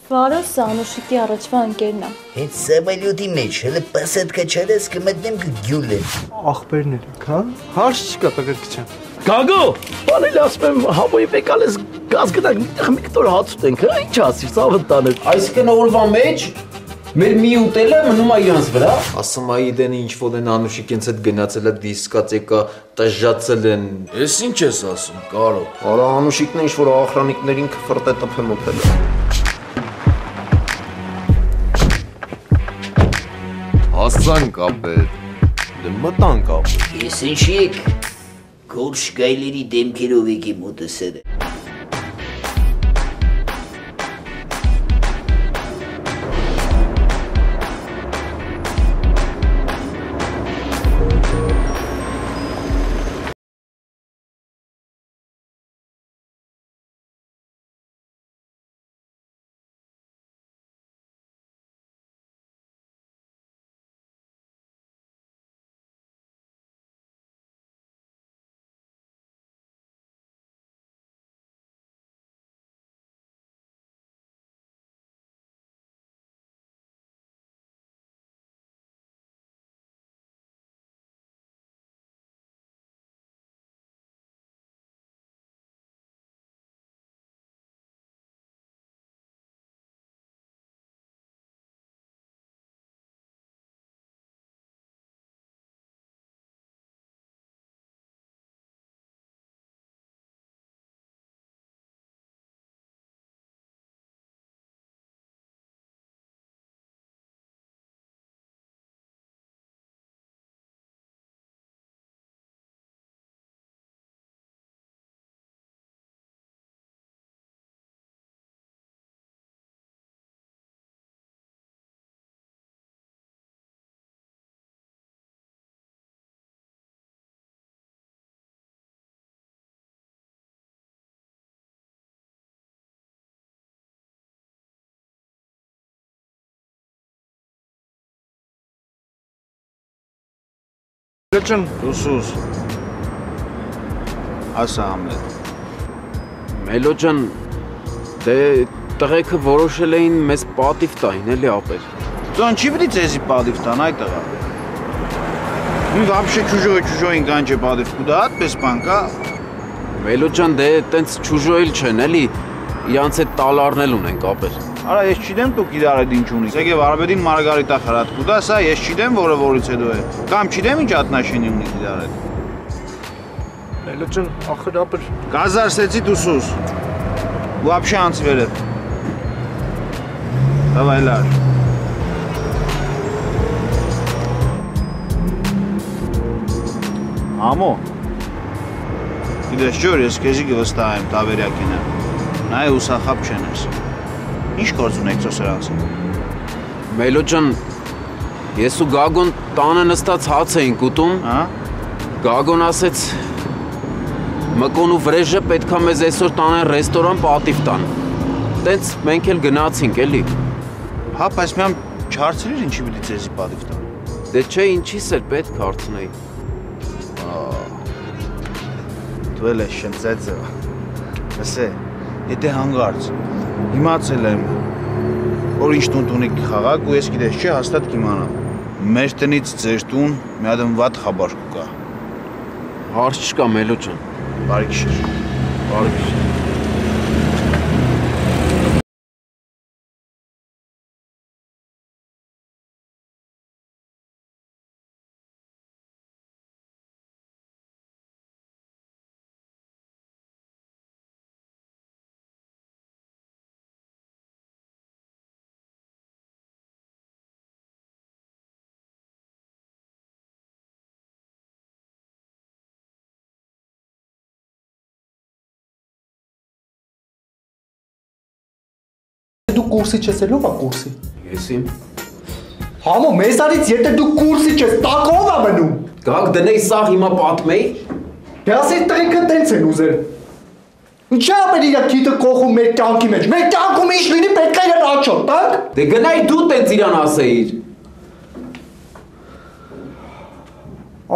Վարոսը Անուշիկի առաջվա ընկերն է։ Հենց սավալյոտի մեջ, հələ պասատկա չարած կմտնեմ կգյուլեմ։ Ախպերներ եք, հա? Հարց չկա տղերքչան։ Գագո, բանել ասում եմ, համոյի եկալ ես գազ գնանք, մի կտոր հաց ուտենք, հա, ինչ ասիր, ծավը տանել։ Այսինքն օրվա մեջ մեր մի ուտելը մնում է իրանց վրա։ Ասում այ դեն ինչ որ են Անուշիկենց հետ գնացել է դիսկոտեկա, տժժացել են։ Ես ինչ ես ասում, Կարո։ Արա Անուշիկն ինչ որ ախրանիկներին քֆրտ է տփել ուտել։ Հասցանք ապետ, դե մտանք ապետ։ Ես ինչի եք գորշ գայլերի դեմքերով եկի մոտսերը։ Լճն, Դուսուս, ասա Համլետ։ Մելոջան, դե տղեկը որոշել էին մեզ պատիվ տային, էլի ապեր։ Ձոն չի պիտի ձեզի պատիվ տան, այ տղա։ Ну вообще чужой կանջե պատիվ կուտա, այդպես բան կա։ Մելոջան, դե տենց չուժոյել չեն, էլի, իրանց հետ տալարնել ունենք ապեր։ Արա ես չգիտեմ դուք իրար հետ ինչ ունիք։ Եկե Արաբեդին Մարգարիտա խրատ կուտա, սա ես չգիտեմ որը որից հետո է։ Կամ չգիտեմ ինչ ատնաշենի ունիք իրար հետ։ Լճն, ախր ապեր։ Գազարսեցի դուսուս։ Вообще անց վերև։ Давай լար։ Ամո։ Գիտես ջոր, ես քեզի կվստահեմ Տավերյակինը։ Նա է ուսախապ չեն ես։ Ինչ գործ ունեք ծոսրանցը։ Մելոջան, ես ու Գագոն տանը նստած հաց էինք ուտում, Գագոն ասեց, Մկոն ու Վրեժը պետքա մեզ այսօր տանեն ռեստորան պատիվ տան։ Տենց մենք էլ գնացինք, էլի։ Հա, բայց միամ չհարցրիր ինչի պիտի ձեզի պատիվ տան։ Դե չէ, ինչիս էր պետք հարցնեի։ Դու էլ ես շնծեցը։ Ասե, եթե հանգարց, իմացել եմ, որ ինչ տուն տունիք խաղակ ու ես գիտես չէ, հաստատ կիմանամ։ Մեր տնից ձեր տուն մի հատ վատ խաբար կա։ Հարց չկա, Մելոջան։ Բարի գիշեր։ Բարի գիշեր։ Դու կուրսի չես ելով ա կուրսի։ Ես իմ։ Համո, մեզ արից եթե դու կուրսի չես, տակով ա մնում։ Գակ դնեի սաղ հիմա պատմեի։ Դե ասեի տղենքը տենց են ուզել։ Ինչա ապեր իրա քիթը կողում մեր կյանքի մեջ։ Մեր կյանքում ինչ լինի պետք է իրան աչոտ, տակ։ Դե գնայի դու տենց իրան ասեիր։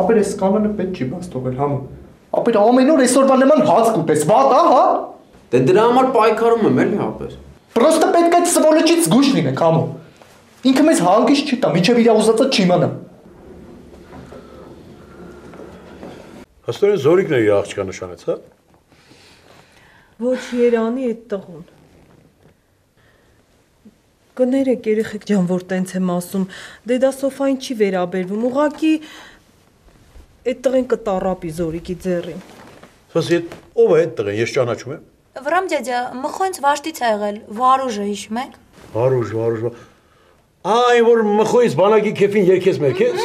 Ապեր ես կանանը պետք չի բաց թողել, համո։ Ապեր ամեն օր այսօրվա նման հաց կուտես, վատ ա, հա։ Դե դրա համար պայքարում եմ էլի ապեր։ Պրոստը պետք է այդ սվոլոչից զգույշ լինենք, համո։ Ինքը մեզ հանգիստ չի տա, մինչև իր ուզածը չիմանա։ Հաստորեն Զորիկն է իր աղջկա նշանեց, հա։ Ոչ Երանի այդ տղուն։ Կներեք երեխեք ջան, որ տենց եմ ասում, դե դա Սոֆային չի վերաբերվում, ուղղակի այդ տղեն կտառապի Զորիկի ձեռին։ Սասի, ով է այդ տղեն, ես ճանաչում եմ։ Վրամ ջաջա, մխոնց վաշտից է եղել, Վարուժը հիշում եք։ Վարուժ։ Այն որ մխոից բանակի քեֆին երկես մերքես։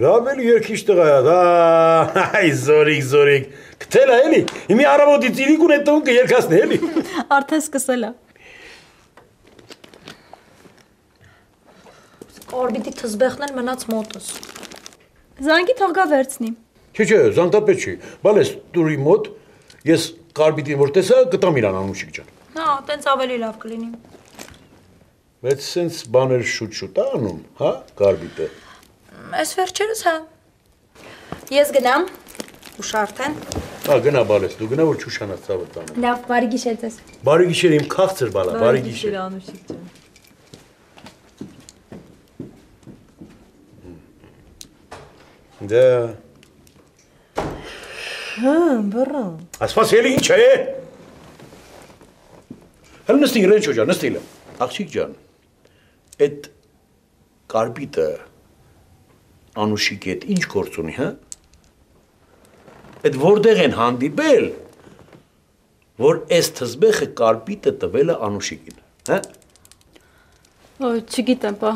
Լավ էլի երկիշ տղա է, այ Զորիկ, կթել է էլի, իմի առավոտից իրիկ ունե տուն կերքասն է էլի։ Արդեն սկսել է։ Օրբիտի թզբեղն էլ մնաց մոտս։ Զանգի թող գա վերցնի։ Չէ, զանգտապետ չի, բալես տուրի մոտ, ես կարբիտին որ տեսա, կտամ իրան անուշիկ ջան։ Հա, տենց ավելի լավ կլինի։ Բայց սենց բաներ շուտ անում, հա, կարբիտը։ Այս վերջերս հա։ Ես գնամ, ուշ արդեն։ Հա, գնա բալես, դու գնա որ չուշանաս ծավը տանը։ Լավ, բարի գիշեր ձեզ։ Բարի գիշեր իմ քաղցր բալա, բարի գիշեր։ Անուշիկ ջան։ Դա Հա, բռան։ Ասված էլի ինչ է։ Հələ նստի Ռենչո ջան, նստի։ Աղջիկ ջան, այդ կարբիտը Անուշիկի հետ ինչ գործ ունի, հա? Այդ որտեղ են հանդիպել, որ այս թզբեխը կարբիտը տվել է Անուշիկին, հա? Չգիտեմ, պա։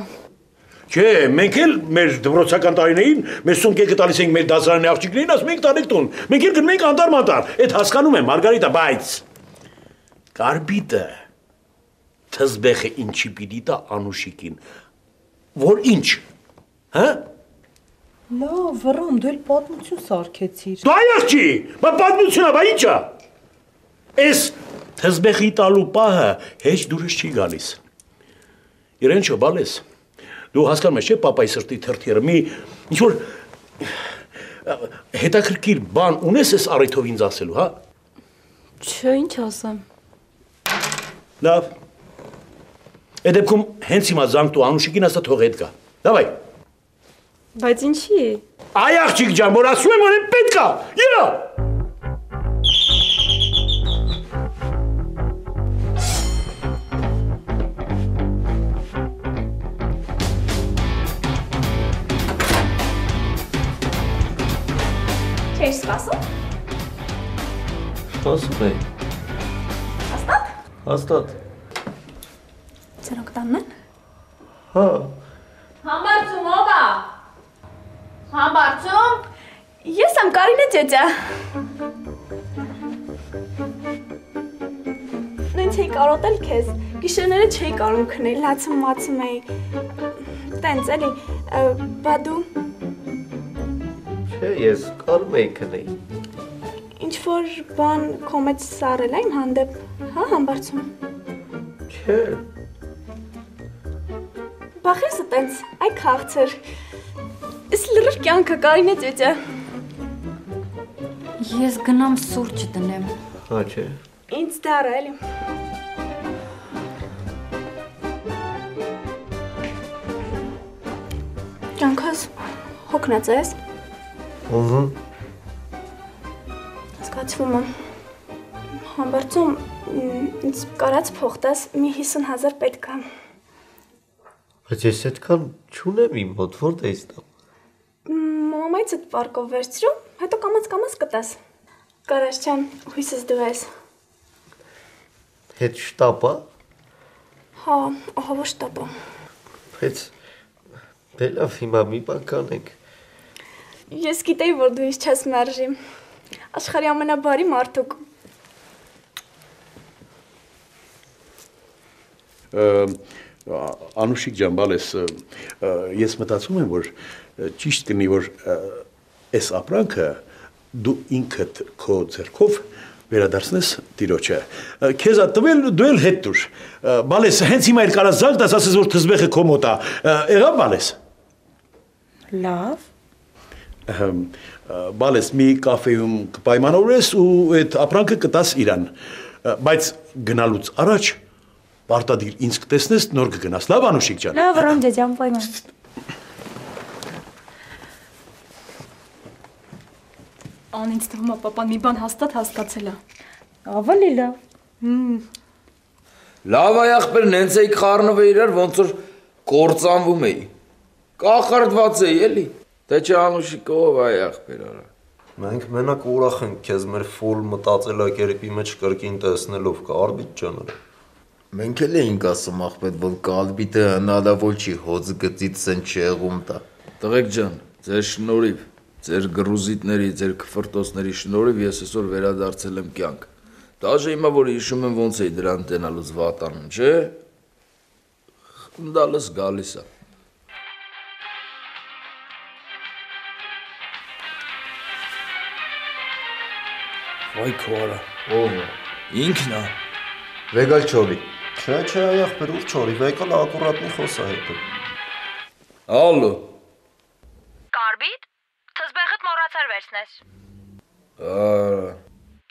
Չէ, մենք էլ մեր դպրոցական տարիներին մեր սունկեկը տալիս ենք մեր դասարանի աղջիկներին, ասում ենք տանեք տուն։ Մենք էլ գնում ենք անտար-մանտար։ Այդ հասկանում եմ, Մարգարիտա, բայց կարբիտը թզբեխը ինչի պիտի տա Անուշիկին, որ ինչ, հա? Լավ, վռամ, դու էլ պատմություն սարքեցիր։ Դու այ աղջի, բա պատմությունը, բա ինչա։ Այս թզբեխի տալու պահը հեչ դուրս չի գալիս։ Իրենչո, բալես, դու հասկանում ես, չէ, պապայի սրտի թրթիռը մի ինչ-որ հետաքրքիր բան ունես այս առիթով ինձ ասելու, հա։ Չէ, ինչ ասեմ։ Լավ։ Այդ դեպքում հենց հիմա զանգ տու Անուշիկին ասա թող հետ գա։ Դավայ։ Բայց ինչի։ Այ աղջիկ ջան, որ ասում եմ, որ պետք է։ Երա։ Չէ՞ր սպասում։ Սպասում է։ Հաստատ։ Հաստատ։ Ձերոնք տանն են։ Հա։ Համբարձում ով է։ Համբարձում։ Ես եմ Կարինե ջեջա։ Նենց էի կարոտել քեզ։ Գիշերները չէի կարող քնել, լացում էի։ Տենց էլի, բա դու։ Չէ, ես կարում էի քնեի։ Ինչ-որ բան քո մեջ սառել է իմ հանդեպ, հա, Համբարձում։ Չէ։ Բախեսը տենց, այ քաղցր։ Ես լրիվ կյանքը Կարինե ջեջա։ Ես գնամ սուրճ տնեմ։ Հա, չէ։ Ինձ դառը էլի։ Ջանքս հոգնած ես։ Ահա։ Զգացվում եմ։ Համբարձում ինձ կարած փող տաս մի 50,000 պետք է։ Բայց ես այդքան չունեմ իմ մոտ, որտե՞ղ ես տամ։ Մամայից այդ պարկով վերցրու, հետո կամաց կտաս։ Կարաս չեմ, հույսս դու ես։ Հետ շտապա։ Հա, ահա որ շտապա։ Բայց դե լավ, հիմա մի բան կանենք։ Ես գիտեի, որ դու ինձ չես մերժի։ Աշխարհի ամենաբարի մարդուկ։ Անուշիկ ջան, բալես, ես մտածում եմ, որ ճիշտ կնի, որ այս ապրանքը դու ինքդ քո ձեռքով վերադարձնես տիրոջը։ Քեզ ա տվել, դու էլ հետ տուր։ Բալես, հենց հիմա էլ կարաս զանգ տաս, ասես որ թզբեխը քո մոտ ա։ Եղավ բալես։ Լավ։ Բալես, մի կաֆեում կպայմանավորես ու այդ ապրանքը կտաս իրան։ Բայց գնալուց առաջ Պարտադիր ինձ կտեսնես, նոր կգնաս, լավ Անուշիկ ջան։ Լավ, Ռոմ ջան, պայման։ Ան ինձ թվում է պապան մի բան հաստատ հասկացել է։ Ավելի լավ։ Լավ այ ախպեր նենց էի խառնվե իրար ոնց որ կործանվում էի։ Կախարդված էի էլի։ Դե չէ Անուշիկով այ ախպեր արա։ Մենք մենակ ուրախ ենք քեզ մեր ֆուլ մտածելակերպի մեջ կրկին տեսնելով Կարբիտ ջան։ Մենք էլ էինք ասում ախպետ, որ Կարբիտը հնարավոր չի հոց գծից սեն չեղում տա։ Տղեկ ջան, ձեր շնորհիվ, ձեր գրուզիտների, ձեր քֆրտոսների շնորհիվ ես այսօր վերադարձել եմ կյանք։ Դաժե հիմա որ հիշում եմ ոնց էի դրան տենալուց վատանում, չէ՞։ Խնդալս գալիս է։ Վայ քորա, ով է։ Ինքն է։ Վեգալ չորի։ Չէ, այ ախպեր ուր չորի, վեկալ ակուրատնի խոսա հետո։ Ալո։ Կարբիտ, թզբեղդ մոռացար վերցնես։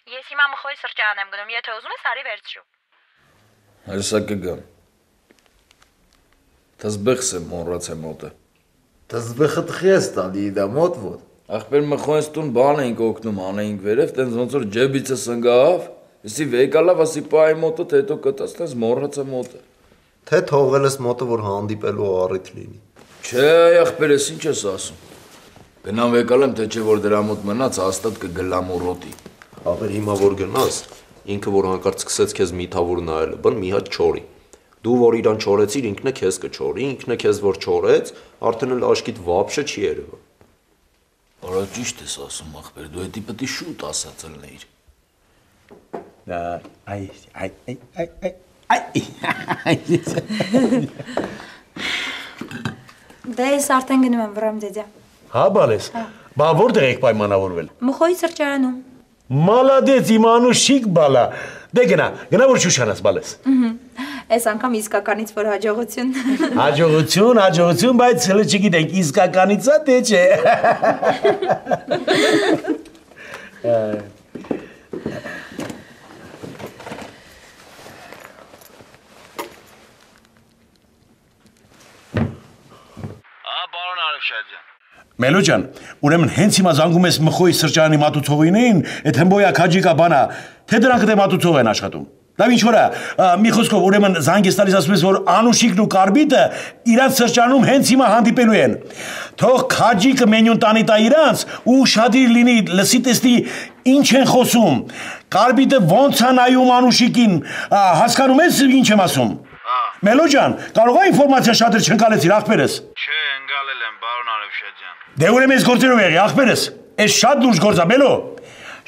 Ես հիմա մխոյի սրճարան եմ գնում, եթե ուզում ես արի վերցրու։ Հեսա կգամ։ Թզբեղս եմ մոռացեմ մոտը։ Թզբեղը տխես տալի իդա մոտ ոտ։ Ախպեր մխոյս տուն բան էինք օգնում, անեինք վերև, տենց ոնց որ ջեբիցս ընգավ, եսի վեկալավ, ասի պայի մոտը, թե հետո կտաս, տենց մոռացեմ մոտը։ Թե թողել ես մոտը, որ հանդիպելու առիթ լինի։ Չէ, ախպեր ես ինչ ես ասում։ Գնամ վեկալեմ, թե չէ որ դրա մոտ մնաց, հաստատ կգլամ ու ռոտի։ Ախպեր հիմա որ գնաս, ինքը որ հանկարծ սկսեց քեզ միթավոր նայելը, բն մի հատ չորի։ Դու որ իրան չորեցիր, ինքն է քեզ կչորի, ինքն է քեզ որ չորեց, արդեն էլ աշկիդ վապշը չի երևա։ Արա ճիշտ ես ասում, ախպեր, դու էդի պետք է շուտ ասած ելնեիր։ Դե ես արդեն գնում եմ Վրամ ջեջա։ Հա բալես, բա որտեղ եք պայմանավորվել։ Մխոյի սրճարանում։ Մալադեց իմ Անուշիկ բալա։ Դե գնա որ շուշանաս բալես։ Այս անգամ իսկականից որ հաջողություն։ Հաջողություն, բայց հələ չգիտենք իսկականից է թե չէ։ Պարոն Արևշահյան։ Մելո ջան, ուրեմն հենց հիմա զանգում ես մխոյի սրճարանի մատուցողին, այդ հմբոյա քաջիկա բանա, թե դրանք դե մատուցող են աշխատում։ Լավ ինչ որ է, մի խոսքով ուրեմն զանգ ես տալիս ասում ես, որ Անուշիկն ու Կարբիտը իրանց սրճարանում հենց հիմա հանդիպելու են։ Թող քաջիկը մենյուն տանի տա իրանց ու շադիր լինի, լսի տեսնի ինչ են խոսում։ Կարբիտը ոնց է նայում Անուշիկին, հասկանում ես ինչ եմ ասում։ Մելո ջան, կարող է ինֆորմացիա շատեր չընկալեցիր ախպերս։ Չէ, ընկալել եմ, պարոն Արևշահյան։ Դե ուրեմն ես գործերով եղի ախպերս։ Էս շատ լուրջ գործ է, Մելո։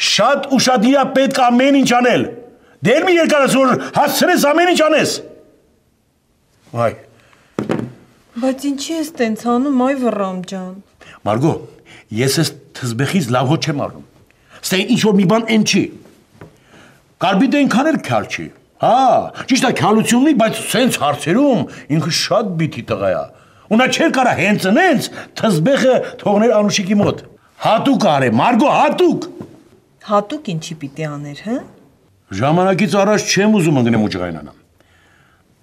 Շատ ուշադիր պետք ամեն ինչ անել։ Դեր մի երկարս որ հասցրես ամեն ինչ անես։ Այ։ Բայց ինչի ես տենց անում, այ Վռամ ջան։ Մարգո, ես ես թզբեխից լավ հոտ չեմ առնում։ Ստե ինչ որ մի բան են չի։ Կարբիտը այնքան էլ քյալ չի։ Հա, ճիշտ է քյալություն ունի, բայց սենց հարցերում ինքը շատ բիթի տղա է։ Ու նա չէր կարա հենց նենց թզբեխը թողներ Անուշիկի մոտ։ Հատուկ արե, Մարգո, հատուկ։ Հատուկ ինչի պիտի աներ, հա։ Ժամանակից առաջ չեմ ուզում ընկնեմ ու ջղայնանամ։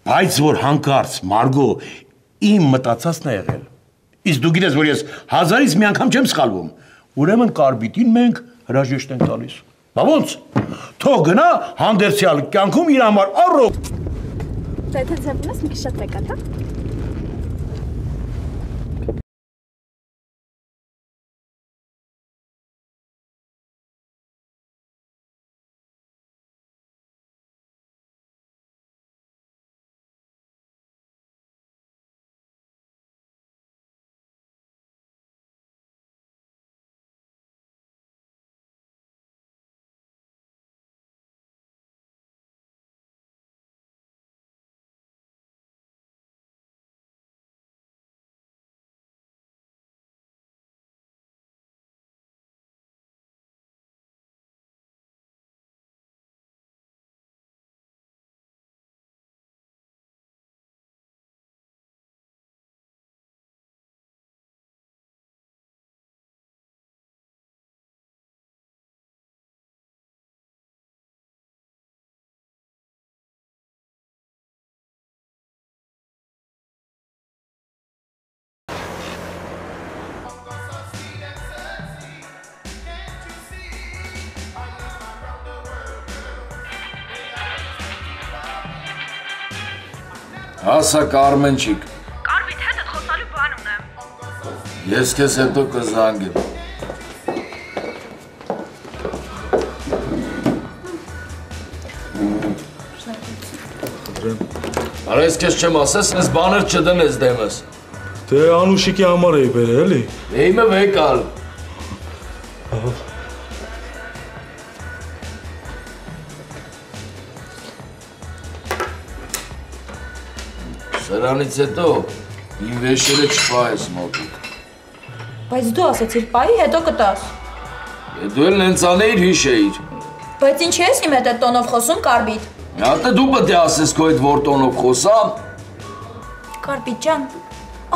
Բայց որ հանկարծ Մարգո իմ մտածածն է եղել։ Իսկ դու գիտես, որ ես հազարից մի անգամ չեմ սխալվում։ Ուրեմն Կարբիտին մենք հրաժեշտ ենք տալիս։ Բա ոնց։ Թող գնա հանդերձյալ կյանքում իր համար առօր։ Դե թե ձևում ես մի քիչ շատ եկա, հա։ Հասա Կարմենչիկ։ Կարմիտ հետդ խոսալու բան ունեմ։ Ես քեզ հետո կզանգեմ։ Արա ես քեզ չեմ ասես, ես բաներ չդնես դեմս։ Դե Անուշիկի համար էի բերել, էլի։ Իմը վեկալ։ Սրանից հետո իմ վեշերը չպահես մոտիդ։ Բայց դու ասեցիր պայի, հետո կտաս։ Դու էլ նենց անեիր հիշեիր։ Բայց ինչի ես իմ հետ այդ տոնով խոսում, Կարբիտ։ Հատը դու պետք է ասես քո այդ որ տոնով խոսամ։ Կարբիտ ջան,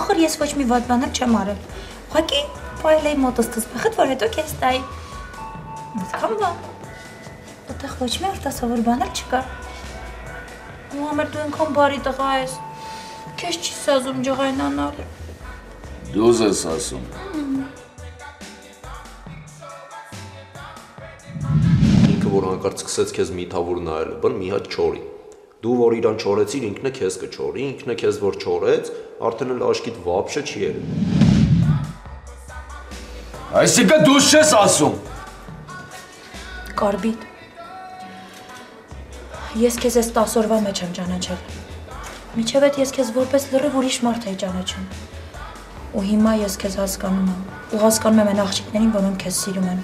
ախր ես ոչ մի վատ բան չեմ արել։ Ուղղակի պայել էի մոտս թզբախդ, որ հետո քեզ տայի։ Այսքան բան։ Այդտեղ ոչ մի արտասովոր բան էլ չկա։ Ու համար դու այնքան բարի տղա ես։ Քեզ չի սազում ջղայնանալ։ Դուզ ես ասում։ Ինքը որ հանկարծ սկսեց քեզ միթավոր նայել, բն մի հատ չորի։ Դու որ իրան չորեցիր, ինքն է քեզ կչորի, ինքն է քեզ որ չորեց, արդեն էլ աշկիդ վապշը չի ելել։ Այսինքն դու չես ասում։ Կարբիտ։ Ես քեզ այս 10 օրվա մեջ եմ ճանաչել։ Միջև այդ ես քեզ որպես լրիվ ուրիշ մարդ էի ճանաչում։ Ու հիմա ես քեզ հասկանում եմ։ Ու հասկանում եմ այն աղջիկներին, որոնք քեզ սիրում են։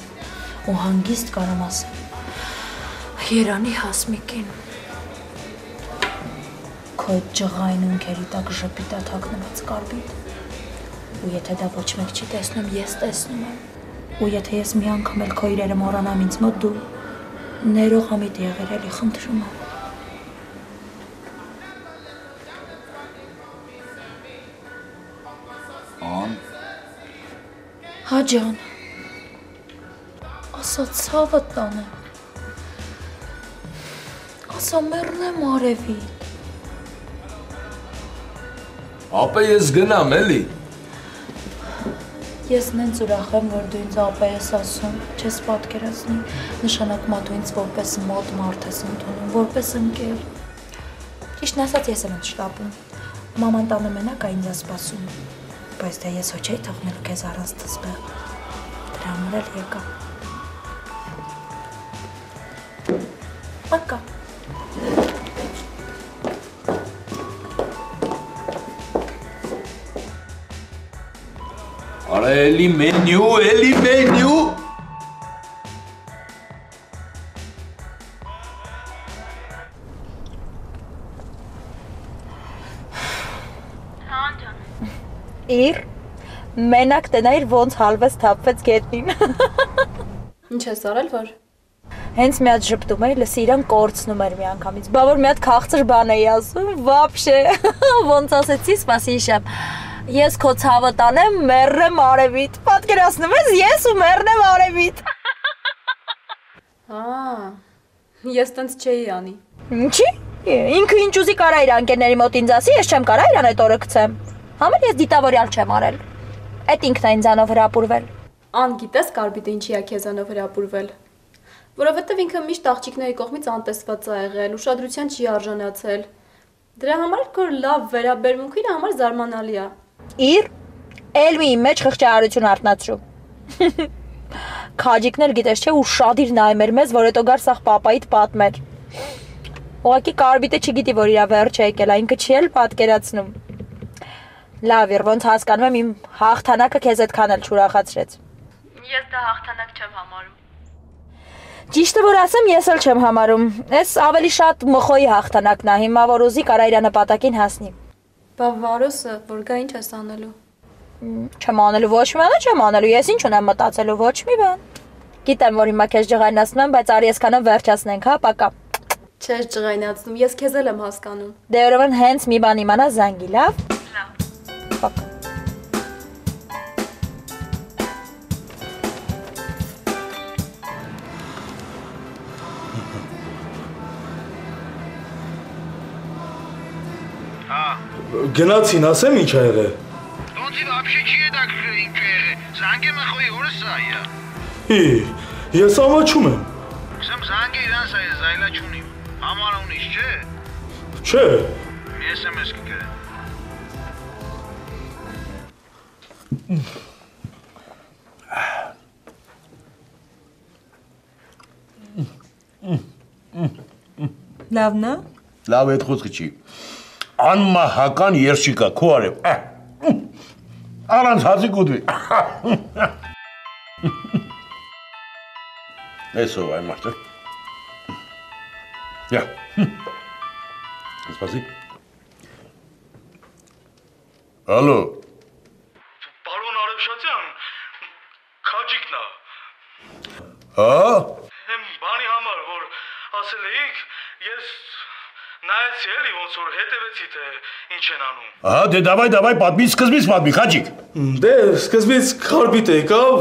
Ու հանգիստ կարամ ասեմ։ Երանի հասմիկին։ Քո ջղային ունքերի տակ ժպիտա թաքնված Կարբիտ։ Ու եթե դա ոչ մեկ չի տեսնում, ես տեսնում եմ։ Ու եթե ես մի անգամ էլ քո իրերը մոռանամ ինձ մոտ, դու ներողամիտ եղիր, էլի խնդրում եմ։ Ան։ Հա ջան։ Ասա ցավը տանեմ։ Ասա մեռնեմ արևից։ Ապա ես գնամ, էլի։ Ես նենց ուրախ եմ, որ դու ինձ ապա ես ասում, չես պատկերացնի, նշանակում է դու ինձ որպես մոտ մարդ ես ընդունում, որպես ընկեր։ Ճիշտն ասած ես եմ շտապում։ Մաման տանը մենակ է ինձ սպասում, բայց դե ես ոչ էի թողնելու քեզ առանց թզբեղ։ Դրա համար էլ եկա։ Պակա։ Արա էլի մենյու, էլի մենյու։ Իր, մենակ տնայր ոնց հալվես թապվեց գետնին։ Ինչ ես արել, որ։ Հենց մի հատ ժպտում էի, լսի իրան կորցնում էր մի անգամից, բա որ մի հատ քաղցր բան էի ասում, վապշե, ոնց ասեցի, սպասի իշեմ, ես քո ցավը տանեմ, մեռնեմ արևից, պատկերացնում ես, ես ու մեռնեմ արևից։ Ես տենց չէի անի։ Ինչի, ինքը ինչ ուզի կարա իր անկերների մոտ ինձ ասի, ես չեմ կարա իրան այդ օրը գցեմ, համար ես դիտավորյալ չեմ արել, այդ ինքն է ինձանով հրապուրվել։ Ան գիտես Կարբիտը ինչի է քեզանով հրապուրվել։ Որովհետև ինքը միշտ աղջիկների կողմից անտեսված է եղել, ուշադրության չի արժանացել։ Դրա համար քո լավ վերաբերմունքը իր համար զարմանալի է։ Իր էլ մի մեջ խղճահարություն արտնացրու։ Քաջիկներ գիտես չէ ու շատ իր նայում էր մեզ, որ հետո գար սաղ պապայիդ պատմեր։ Ուղղակի Կարբիտը չգիտի, որ իր վերջը եկել է, ինքը չի էլ պատկերացնում։ Լավ էր, ոնց հասկանում եմ իմ հաղթանակը քեզ այդքան էլ չուրախացրեց։ Ես դա հաղթանակ չեմ համարում։ Ճիշտը որ ասեմ, ես էլ չեմ համարում։ Էս ավելի շատ մխոյի հաղթանակն է, հիմա որ ուզի կարա իր նպատակին հասնի։ Բա Վարոսը, որ գա ինչ ես անելու։ Չեմ անելու ոչ մի բան, չեմ անելու, ես ինչ ունեմ մտածելու ոչ մի բան։ Գիտեմ, որ հիմա քեզ ջղայնացնում եմ, բայց արի այսքանով վերջացնենք, հա, պակա։ Չես ջղայնացնում, ես քեզ էլ եմ հասկանում։ Դե ուրեմն հենց մի բան իմանա զանգի, լավ։ Պակա։ Գնացին, ասեմ ինչ ա եղել։ Ոնց вообще չի հետաքրքրել ինչ է եղել։ Զանգեմ խոյի օրը սա է։ Ես ամաչում եմ։ Քսեմ զանգե իրան սա է, զայլա չունիմ։ Համար ունիս, չէ։ Չէ։ մի SMS կգրեմ։ Լավն է։ Լավ այդ խոսքը չի։ Անմահական երշիկա քո արև։ Առանց հացի կուտվի։ Էսով այ մարդը։ Յա։ Սպասի։ Ալո։ Պարոն Արևշատյան, Քաջիկն է։ Հա։ Բանի համար, որ ասել էիք, ես նայեցի էլի ոնց որ հետևեցի թե ինչ են անում։ Ահա, դե դավայ, պատմի, սկզբից պատմի, Քաջիկ։ Դե սկզբից Կարպիտ եկավ,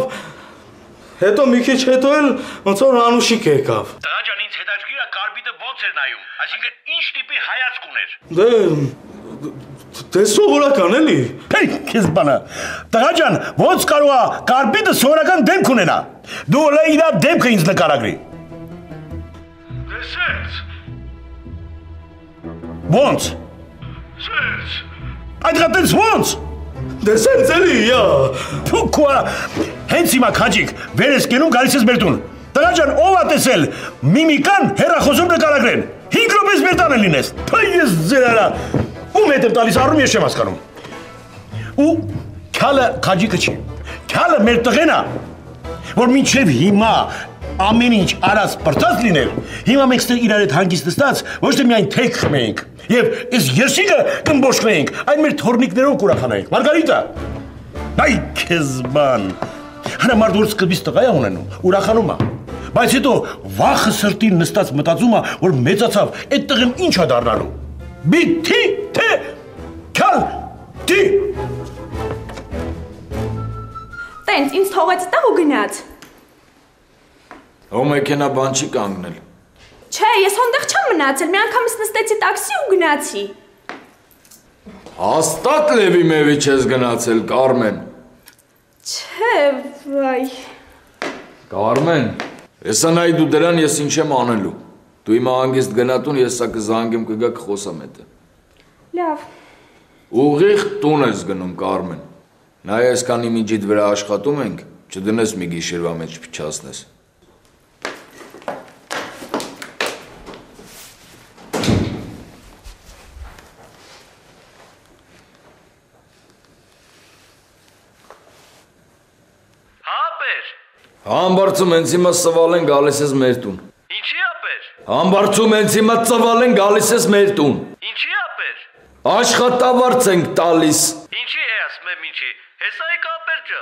հետո մի քիչ հետո էլ ոնց որ Անուշիկ եկավ։ Տղա ջան, ինձ հետաքրքիր է Կարպիտը ոնց էր նայում, այսինքն ինչ տիպի հայացք ուներ։ Դե սովորական էլի։ Հեյ, քեզ բանա։ Տղա ջան, ոնց կարող է Կարպիտը սովորական դեմք ունենա։ Դու օլա իրա դեմքը ինձ նկարագրի։ Դե սենց։ Ոնց։ Սենց։ Այդ գտես ոնց։ Դե սենց էլի, յա։ Փուքուա, հենց հիմա Քաջիկ, վեր ես կենում գալիս ես մեր տուն։ Տղա ջան, ով է տեսել միմիկան հեռախոսում նկարագրեն։ 5 րոպե մեր տանը լինես։ Փայ ես ձեր արա։ Ում հետ եմ տալիս առում ես չեմ հասկանում։ Ու քալը Քաջիկը չի։ Քալը մեր տղեն է, որ մինչև հիմա ամեն ինչ արած պրծած լիներ, հիմա մենք ստեղ իրար հետ հանգիստ նստած ոչ թե միայն թեք խմեինք, եւ այս երշիկը կմբոշխնեինք, այն մեր թորնիկներով կուրախանայինք։ Մարգարիտա, այ քեզ բան։ Հələ մարդ որ սկզբից տղա է ունենում, ուրախանում է, բայց հետո վախը սրտին նստած մտածում է, որ մեծացավ, այդ տղեն ինչ է դառնալու։ Բիթի թե քալ դի։ Տենց ինձ թողեց տեղ ու գնաց։ Հո մեքենա բան չի կանգնել։ Չէ, ես հոնդեղ չեմ մնացել, մի անգամս նստեցի տաքսի ու գնացի։ Հաստատ Լևի Մևի չես գնացել, Կարմեն։ Չէ, վայ։ Կարմեն, հեսա նայ դու դրան ես ինչ եմ անելու։ Դու հիմա հանգիստ գնատուն, ես սա կզանգեմ կգա կխոսամ հետը։ Լավ։ Ուղիղ տուն ես գնում, Կարմեն։ Նայ այսքան իմիջիդ վրա աշխատում ենք, չդնես մի գիշերվա մեջ փչացնես։ Համբարձում հենց հիմա ծվալ են գալիս ես մեր տուն։ Ինչի ապեր։ Համբարձում հենց հիմա ծվալ են գալիս ես մեր տուն։ Ինչի ապեր։ Աշխատավարձ ենք տալիս։ Ինչի է ասում ինչի։ Հեսա է կապեր ջա։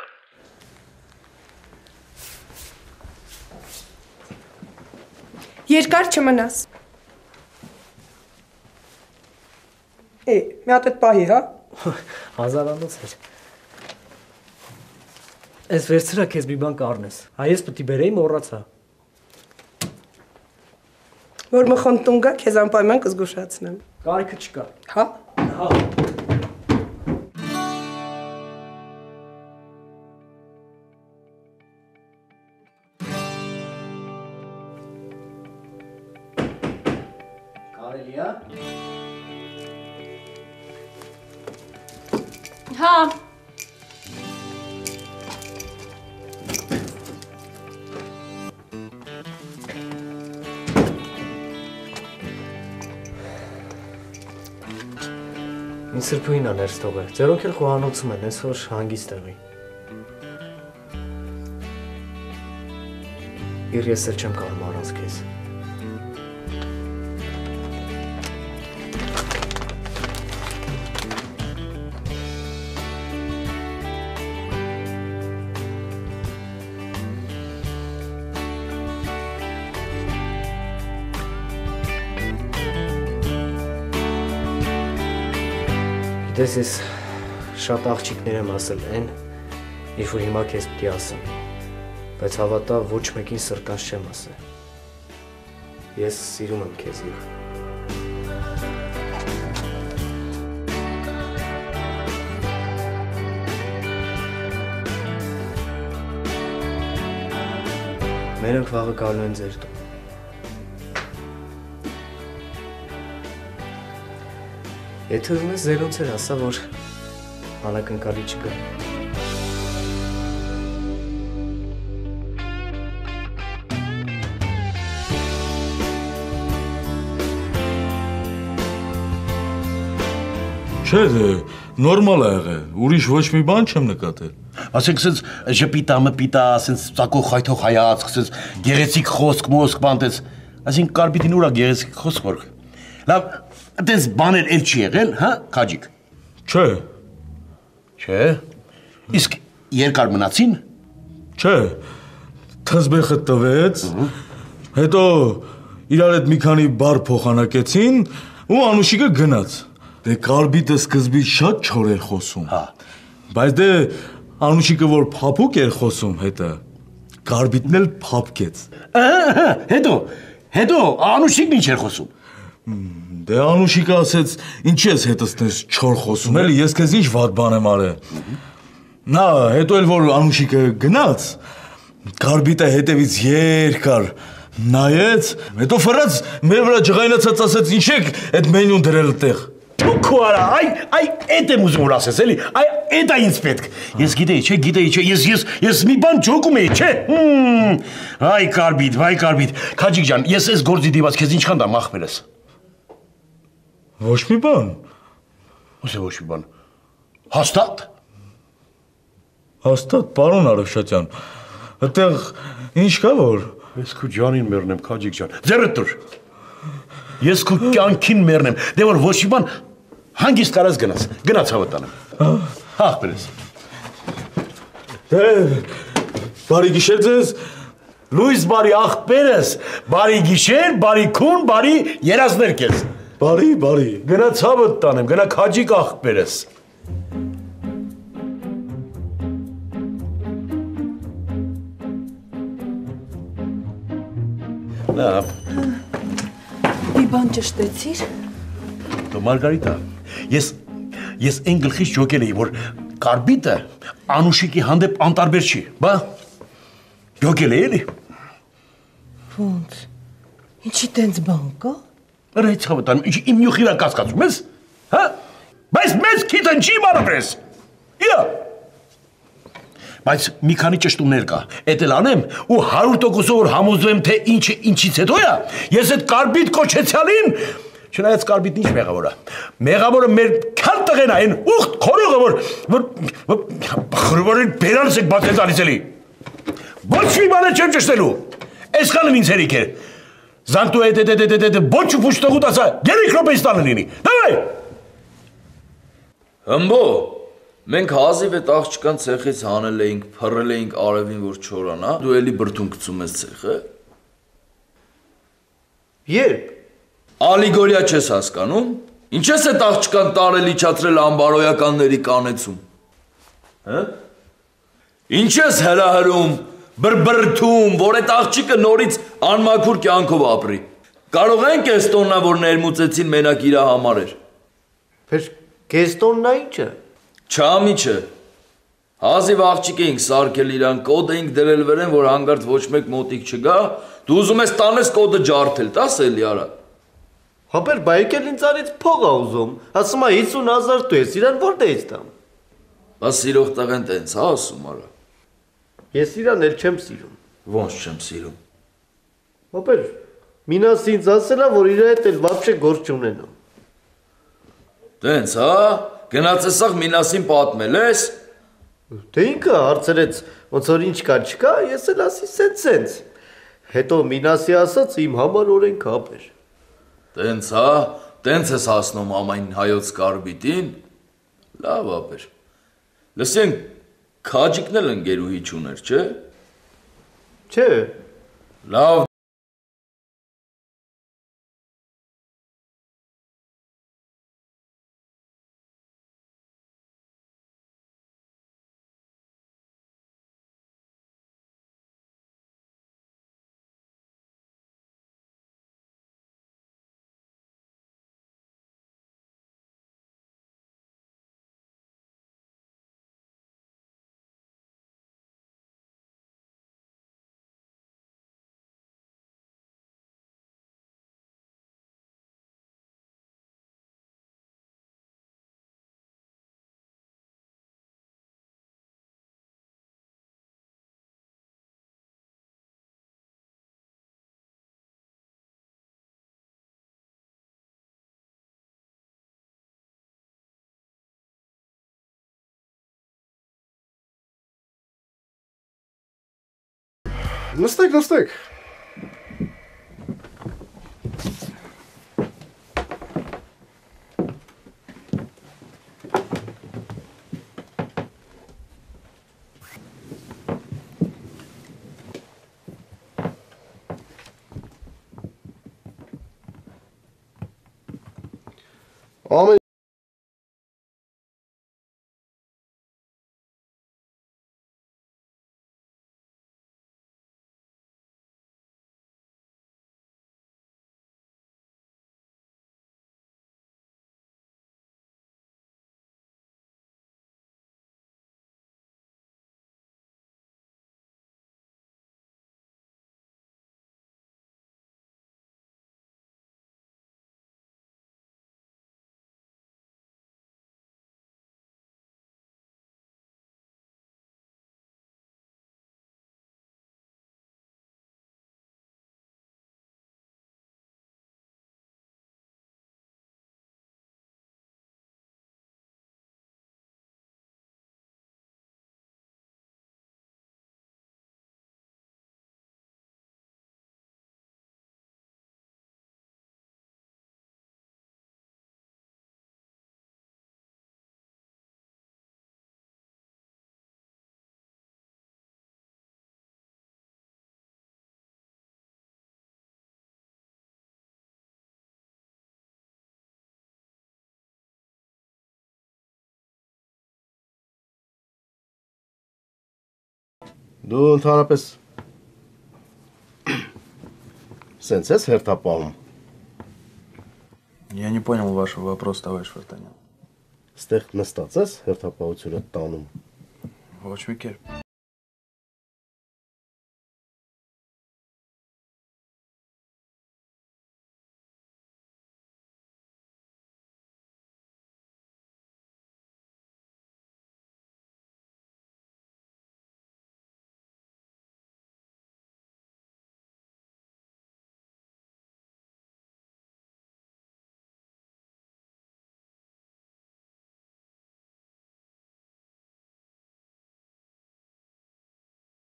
Երկար չմնաս։ Մի հատ այդ պահի, հա։ Հազարանոց էր։ Ես վերցրա քեզ մի բան կառնես։ Այս պիտի բերեի մոռացա։ Որ մխոնտուն գա, քեզ անպայման կզգուշացնեմ։ Կարիքը չկա։ Հա։ Հա։ Կարելի է։ Հա։ Ինձ սրբույն է ներս թողել, ձերոնք էլ խոհանոցում են, այսօր հանգիստ տեղի։ Իր ես էլ չեմ կարում առանց քեզ։ Գիտես, ես շատ աղջիկներ եմ ասել են, ինչ որ հիմա քեզ պիտի ասեմ, բայց հավատա ոչ մեկին սրտանց չեմ ասել։ Ես սիրում եմ քեզ իղ։ Մերոնք վաղը գալու են ձեր տուն։ Եթե ուզում ես զերոնցեր ասա, որ անակնկալի չկա։ Չէ, նորմալ է եղել, ուրիշ ոչ մի բան չեմ նկատել։ Ասենք սենց ժպիտա, մպիտա, սենց ծակող խայթող հայացք, սենց գեղեցիկ խոսք, մոսք, բանտեց։ Այսինքն կարբիտին ուրա գեղեցիկ խոսք որ։ Լավ, այդպես բաներ էլ չի եղել, հա, քաջիկ։ Չէ։ Չէ։ Իսկ երկար մնացին։ Չէ։ Թզբեխը տվեց, հետո իրար հետ մի քանի բառ փոխանակեցին ու Անուշիկը գնաց։ Դե կարբիտը սկզբից շատ չոր էր խոսում։ Հա։ Բայց դե Անուշիկը որ փափուկ էր խոսում հետը, կարբիտն էլ փափկեց։ Հետո Անուշիկն ինչ էր խոսում։ Դե Անուշիկը ասեց, ինչի ես հետս չոր խոսում, էլի ես քեզ ինչ վատ բան եմ արել։ Նա հետո էլ որ Անուշիկը գնաց, կարբիտը հետևից երկար նայեց, հետո ֆռած մեր վրա ջղայնացած ասեց, ինչ եք այդ մենյուն դրել տեղ։ Քո արա, այ էդ եմ ուզում որ ասես, էլի, այ էդ է ինձ պետք։ Ես գիտեի, չէ, ես մի բան ջոկում էի, չէ։ Այ կարբիտ, քաջիկ ջան, ես այս գործի դիված քեզ ինչքան դա մախվել ես։ Ոչ մի բան։ Ո՞ս է ոչ մի բան։ Հաստատ։ Հաստատ, պարոն Արևշատյան, այդտեղ ինչ կա որ։ Ես քո ջանին մեռնեմ, քաջիկ ջան։ Ձեռդ տուր։ Ես քո կյանքին մեռնեմ, դե որ ոչ մի բան հանգիստ կարաս գնաց հավատանեմ։ Հա, ախպերես։ Դե, բարի գիշեր ձեզ։ Լույս բարի ախպերես, բարի գիշեր, բարի քուն, բարի երազներ քեզ։ Բարի։ Գնաց հավատ տանեմ, գնա քաջիկ ախպերես։ Լավ։ Մի բան ճշտեցիր։ Դու Մարգարիտա, ես այն գլխից ջոկել էի, որ կարբիտը Անուշիկի հանդեպ անտարբեր չի, բա ջոկել էի էլի։ Ոնց։ Ինչի տենց բան կա։ Ռայց հավատանում, ինչ իմ նյուխիրա կասկածում ես, հա։ Բայց մեծ քիթն չի մարաբրես։ Իա։ Բայց մի քանի ճշտումներ կա, էդ էլ անեմ ու 100% որ համոզվեմ, թե ինչը ինչից հետո է, ես այդ կարբիտ կոչեցյալին, չնայած կարբիտն ինչ մեղավոր է։ Մեղավորը մեր քան տղեն է, այն ուխտ քորողը, որ խրվորին բերանս եք բացել տալիս էլի։ Ոչ մի բան չեմ ճշտելու։ Այսքանը ինձ հերիք է։ Զանգ դու այդ ոչ ու տղուտ ասա, 3 րոպեից տանը լինի։ Դավայ։ Հմբո, մենք հազիվ այդ աղջկան ցեխից հանել էինք, փռել էինք արևին որ չորանա, դու էլի բրթուն գցում ես ցեխը։ Երբ։ Ալիգորիա չես հասկանում։ Ինչ ես այդ աղջկան տարել իջացրել ամբարոյականների կանեցում։ Հա։ Ինչ ես հրահրում, բրբրթում, որ այդ աղջիկը նորից անմաքուր կյանքով ապրի։ Կարող ենք այս տոննա որ ներմուծեցին մենակ իր համար էր։ Բայց Կեստոնն ինչը։ Չամիչը։ Հազիվ աղջիկ էինք սարքել իրան, կոդ էինք դրել վրան, որ հանգարտ ոչ մեկ մոտիկ չգա, դու ուզում ես տանես կոդը ջարդել, տաս էլի արա։ Հապեր, բա եկել ինձանից փող ա ուզում, ասում ա 50,000 դու ես, իրան որտեղից տամ։ Բա սիրող տղեն տենց, հա ասում արա։ Ես իրան էլ չեմ սիրում։ Ոնց չեմ սիրում։ Հապեր, Մինաս ինձ ասել ա, որ իր հետ էլ վաբշե գործ չունենամ։ Տենց, հա, գնաց էսաղ Մինասին պատմել ես։ Դե ինքը հարցրեց, ոնց որ ինչ կա չկա, ես էլ ասի սենց։ Հետո Մինասի ասաց իմ համար օրենք ապեր։ Տենց, հա, տենց ես հասնում ամայն հայոց կարբիտին։ Լավ ապեր։ Լսենք, քաջիկն էլ ընկերուհի չուներ, չէ։ Չէ։ Լավ Նստեք։ Ամեն Դու ընդհանրապես սենց ես հերթապահում։ Я не понял вашего вопроса, товарищ Вартанян. Ստեղ նստած ես հերթապահությունը տանում։ Ոչ մի կերպ։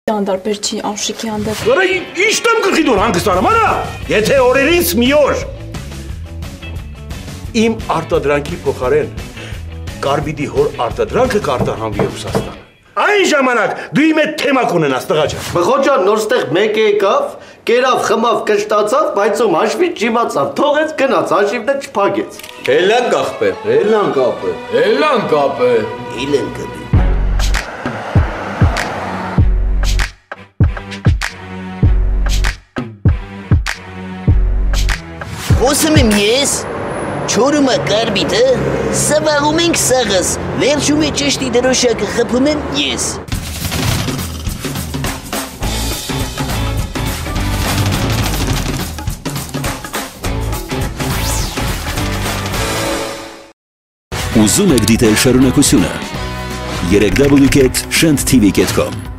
Անդարբեր չի Անշիկի հանդեպ։ Դրա ի՞նչ տեմ գլխի դուր հանգստանում, արա։ Եթե օրերից մի օր իմ արտադրանքի փոխարեն Կարբիդի հոր արտադրանքը կարտահանվի Ռուսաստան։ Այն ժամանակ դու իմ հետ թեմա կունենաս, տղա ջան։ Մխոջան նոր ստեղ մեկ եկավ, կերավ, խմավ, կշտացավ, բայց ում հաշվից չիմացավ, թողեց գնաց, հաշիվն չփակեց։ Էլան կախպե։ Խոսում եմ ես, չորում է Կարբիդը, սավաղում ենք սաղս, վերջում է ճշտի դրոշակը խփում եմ ես։ Ուզում եք դիտել շարունակությունը։ 3w.shantv.com